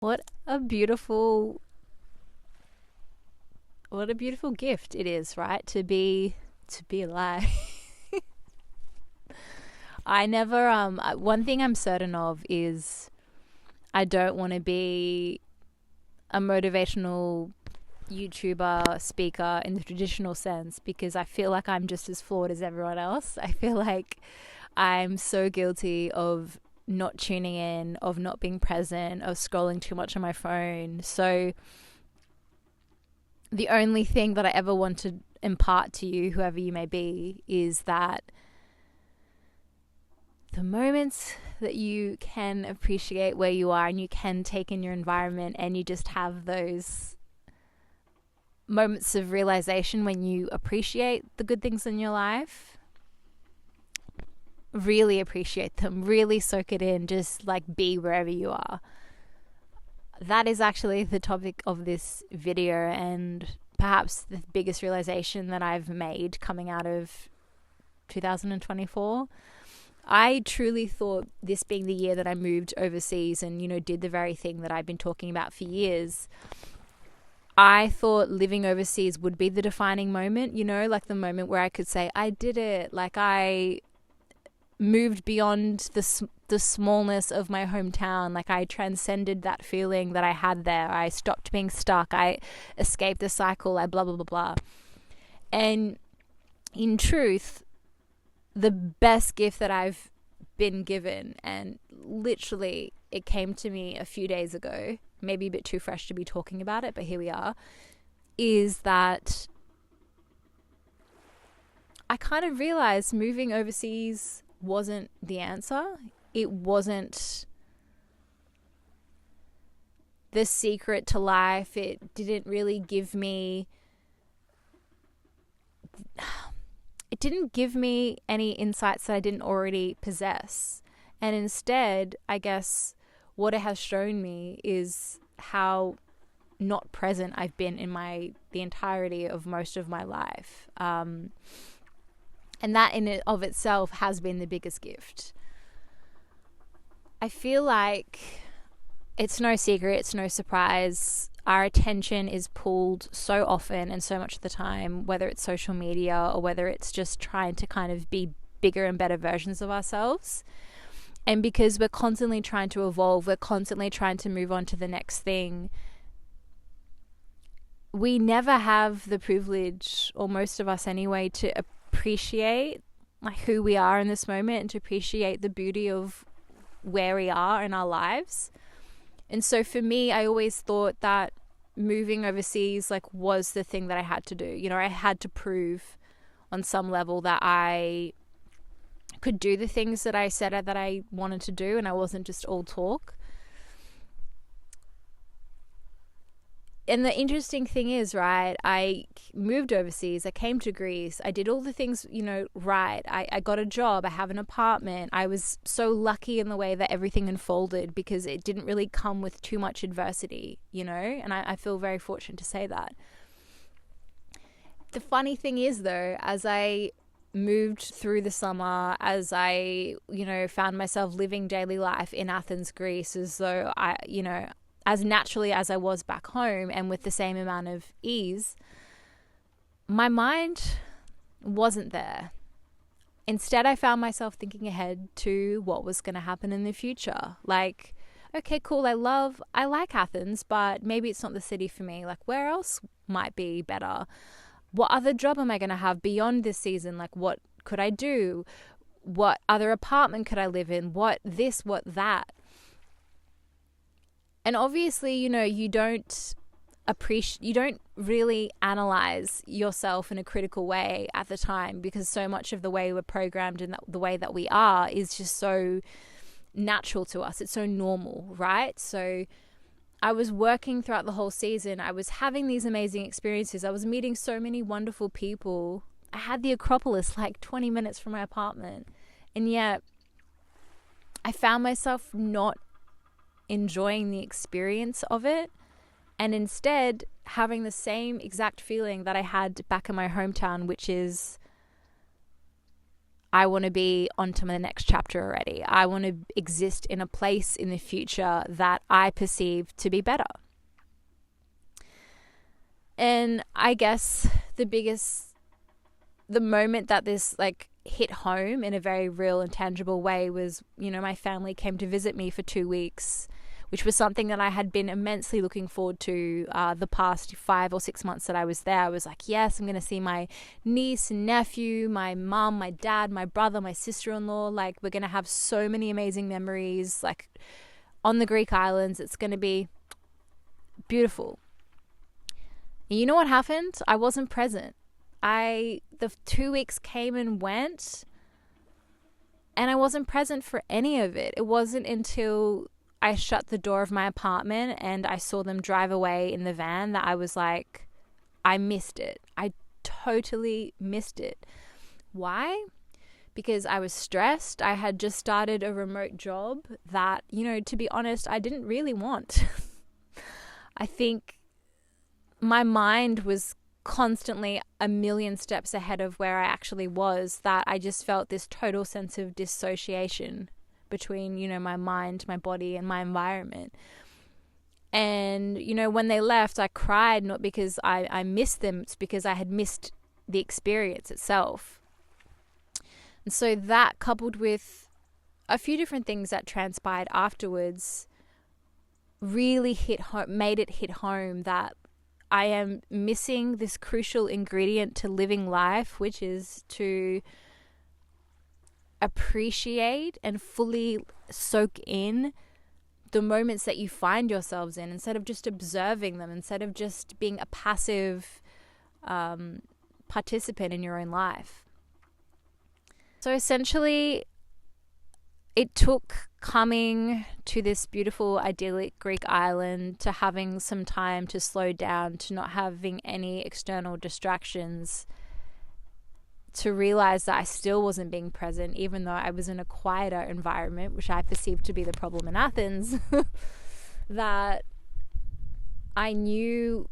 What a beautiful gift it is, right? To be alive. I never one thing I'm certain of is I don't want to be a motivational YouTuber, speaker in the traditional sense, because I feel like I'm just as flawed as everyone else. I feel like I'm so guilty of not tuning in, of not being present, of scrolling too much on my phone. So the only thing that I ever want to impart to you, whoever you may be, is that the moments that you can appreciate where you are and you can take in your environment, and you just have those moments of realization when you appreciate the good things in your life, really appreciate them, really soak it in, just like be wherever you are. That is actually the topic of this video, and perhaps the biggest realization that I've made coming out of 2024. I truly thought, this being the year that I moved overseas and, did the very thing that I've been talking about for years, I thought living overseas would be the defining moment, like the moment where I could say, I did it. Like, I moved beyond the smallness of my hometown. Like, I transcended that feeling that I had there. I stopped being stuck. I escaped the cycle. I blah, blah, blah, blah. And in truth, the best gift that I've been given, and literally it came to me a few days ago, maybe a bit too fresh to be talking about it, but here we are, is that I kind of realized moving overseas wasn't the answer. It wasn't the secret to life. It didn't really give me any insights that I didn't already possess. And instead, I guess what it has shown me is how not present I've been in the entirety of most of my life. And that in and of itself has been the biggest gift. I feel like it's no secret, it's no surprise. Our attention is pulled so often and so much of the time, whether it's social media or whether it's just trying to kind of be bigger and better versions of ourselves. And because we're constantly trying to evolve, we're constantly trying to move on to the next thing, we never have the privilege, or most of us anyway, to appreciate like who we are in this moment and to appreciate the beauty of where we are in our lives. And so for me, I always thought that moving overseas was the thing that I had to do. I had to prove on some level that I could do the things that I said that I wanted to do, and I wasn't just all talk. And the interesting thing is, right, I moved overseas, I came to Greece, I did all the things, right. I got a job, I have an apartment. I was so lucky in the way that everything unfolded because it didn't really come with too much adversity, and I feel very fortunate to say that. The funny thing is, though, as I moved through the summer, as I, found myself living daily life in Athens, Greece, as though as naturally as I was back home and with the same amount of ease, my mind wasn't there. Instead, I found myself thinking ahead to what was going to happen in the future. Like, okay, cool, I like Athens, but maybe it's not the city for me. Like, where else might be better? What other job am I going to have beyond this season? Like, what could I do? What other apartment could I live in? What this, what that? And obviously, you don't really analyze yourself in a critical way at the time, because so much of the way we're programmed and the way that we are is just so natural to us. It's so normal, right? So I was working throughout the whole season. I was having these amazing experiences. I was meeting so many wonderful people. I had the Acropolis 20 minutes from my apartment. And yet I found myself not enjoying the experience of it, and instead having the same exact feeling that I had back in my hometown, which is I want to be on to the next chapter already. I want to exist in a place in the future that I perceive to be better. And I guess the moment that this like hit home in a very real and tangible way was, my family came to visit me for 2 weeks, which was something that I had been immensely looking forward to the past 5 or 6 months that I was there. I was like, yes, I'm going to see my niece and nephew, my mom, my dad, my brother, my sister-in-law. Like, we're going to have so many amazing memories, like, on the Greek islands. It's going to be beautiful. And you know what happened? I wasn't present. The 2 weeks came and went, and I wasn't present for any of it. It wasn't until I shut the door of my apartment and I saw them drive away in the van that I was like, I missed it. I totally missed it. Why? Because I was stressed. I had just started a remote job that, to be honest, I didn't really want. I think my mind was constantly a million steps ahead of where I actually was, that I just felt this total sense of dissociation between, my mind, my body, and my environment. And, when they left, I cried, not because I missed them, it's because I had missed the experience itself. And so that, coupled with a few different things that transpired afterwards, really made it hit home that I am missing this crucial ingredient to living life, which is to appreciate and fully soak in the moments that you find yourselves in, instead of just observing them, instead of just being a passive participant in your own life. So essentially, it took coming to this beautiful, idyllic Greek island, to having some time to slow down, to not having any external distractions, to realize that I still wasn't being present, even though I was in a quieter environment, which I perceived to be the problem in Athens, that I knew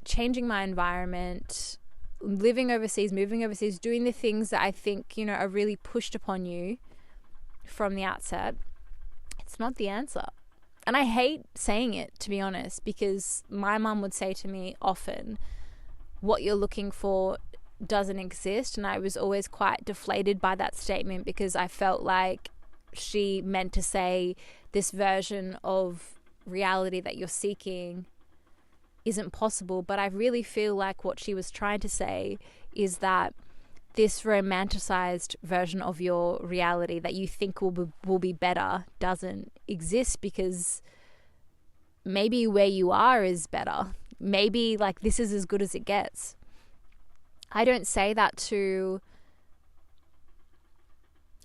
changing my environment, living overseas, moving overseas, doing the things that I think, are really pushed upon you from the outset, it's not the answer. And I hate saying it, to be honest, because my mum would say to me often, what you're looking for doesn't exist. And I was always quite deflated by that statement, because I felt like she meant to say this version of reality that you're seeking isn't possible. But I really feel like what she was trying to say is that this romanticized version of your reality that you think will be better doesn't exist, because maybe where you are is better. Maybe like this is as good as it gets. I don't say that to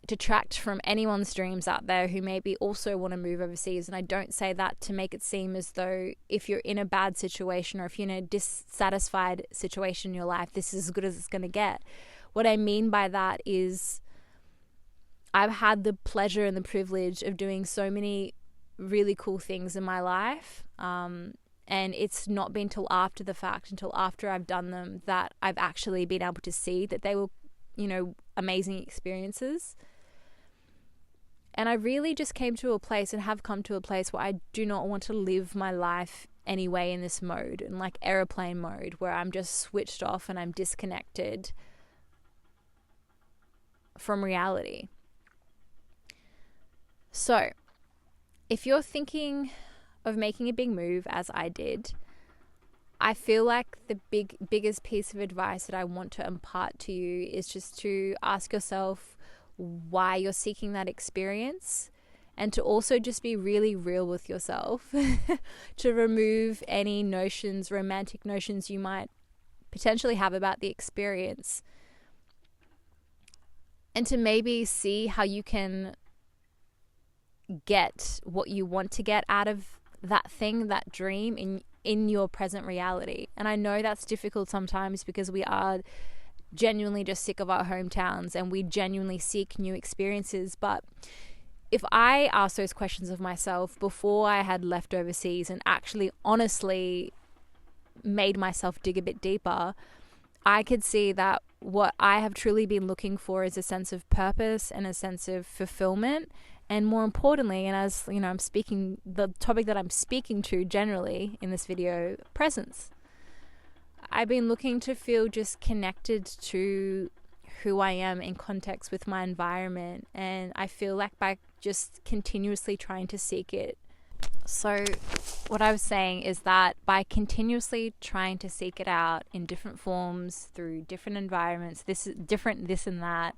detract from anyone's dreams out there who maybe also want to move overseas. And I don't say that to make it seem as though if you're in a bad situation, or if you're in a dissatisfied situation in your life, this is as good as it's going to get. What I mean by that is I've had the pleasure and the privilege of doing so many really cool things in my life. And it's not been till after the fact, until after I've done them, that I've actually been able to see that they were, amazing experiences. And I really just came to a place, and have come to a place, where I do not want to live my life anyway in this mode, in like airplane mode, where I'm just switched off and I'm disconnected from reality. So, if you're thinking of making a big move, as I did, I feel like the biggest piece of advice that I want to impart to you is just to ask yourself why you're seeking that experience, and to also just be really real with yourself, to remove any notions, romantic notions you might potentially have about the experience, and to maybe see how you can get what you want to get out of that thing, that dream in your present reality. And I know that's difficult sometimes, because we are genuinely just sick of our hometowns and we genuinely seek new experiences. But if I asked those questions of myself before I had left overseas, and actually honestly made myself dig a bit deeper, I could see that what I have truly been looking for is a sense of purpose and a sense of fulfillment. And more importantly, and as you know, the topic that I'm speaking to generally in this video, presence. I've been looking to feel just connected to who I am in context with my environment, and I feel like by just continuously trying to seek it. So what I was saying is that by continuously trying to seek it out in different forms, through different environments, this and that,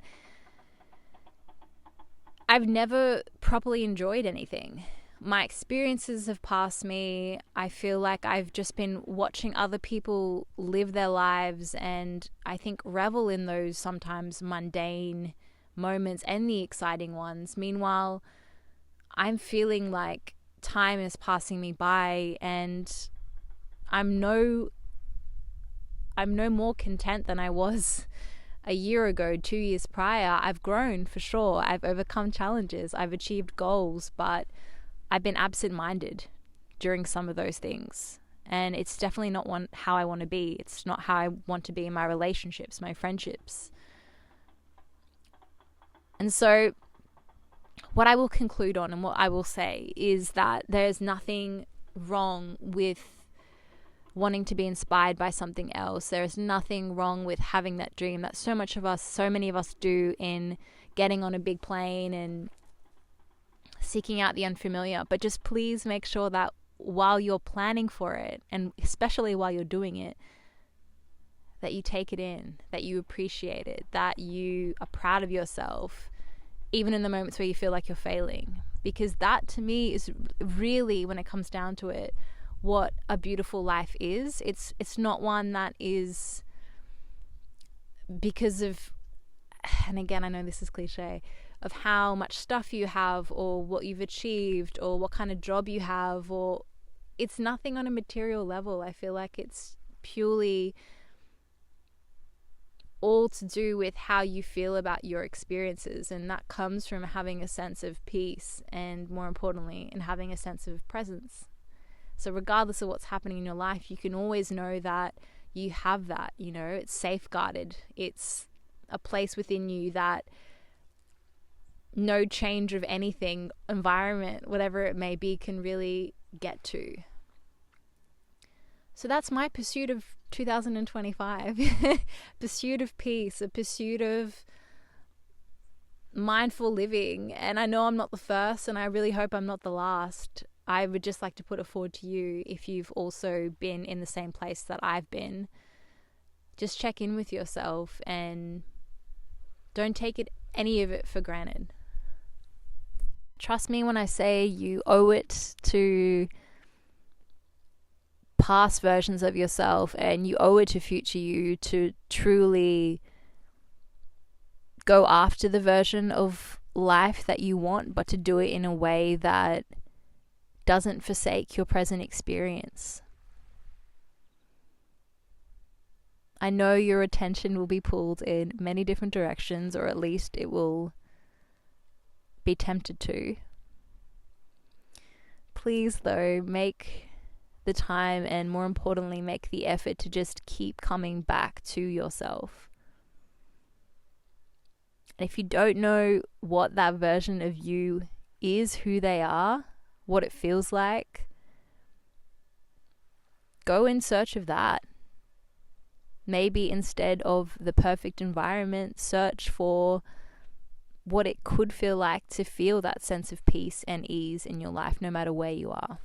I've never properly enjoyed anything. My experiences have passed me. I feel like I've just been watching other people live their lives, and I think revel in those sometimes mundane moments and the exciting ones. Meanwhile, I'm feeling like time is passing me by, and I'm no more content than I was a year ago, 2 years prior. I've grown for sure. I've overcome challenges. I've achieved goals, but I've been absent-minded during some of those things. And it's definitely not how I want to be. It's not how I want to be in my relationships, my friendships. And so what I will conclude on and what I will say is that there's nothing wrong with wanting to be inspired by something else. There is nothing wrong with having that dream that so many of us do, in getting on a big plane and seeking out the unfamiliar. But just please make sure that while you're planning for it, and especially while you're doing it, that you take it in, that you appreciate it, that you are proud of yourself, even in the moments where you feel like you're failing. Because that, to me, is really, when it comes down to it, what a beautiful life is. It's not one that is because of, and again, I know this is cliche, of how much stuff you have or what you've achieved or what kind of job you have, or it's nothing on a material level. I feel like it's purely all to do with how you feel about your experiences, and that comes from having a sense of peace, and more importantly, in having a sense of presence. So regardless of what's happening in your life, you can always know that you have that, it's safeguarded. It's a place within you that no change of anything, environment, whatever it may be, can really get to. So that's my pursuit of 2025. Pursuit of peace, a pursuit of mindful living. And I know I'm not the first, and I really hope I'm not the last. I would just like to put it forward to you, if you've also been in the same place that I've been. Just check in with yourself and don't take any of it for granted. Trust me when I say you owe it to past versions of yourself, and you owe it to future you to truly go after the version of life that you want, but to do it in a way that doesn't forsake your present experience. I know your attention will be pulled in many different directions, or at least it will be tempted to. Please, though, make the time, and more importantly, make the effort to just keep coming back to yourself. And if you don't know what that version of you is, who they are, what it feels like, go in search of that. Maybe instead of the perfect environment, search for what it could feel like to feel that sense of peace and ease in your life, no matter where you are.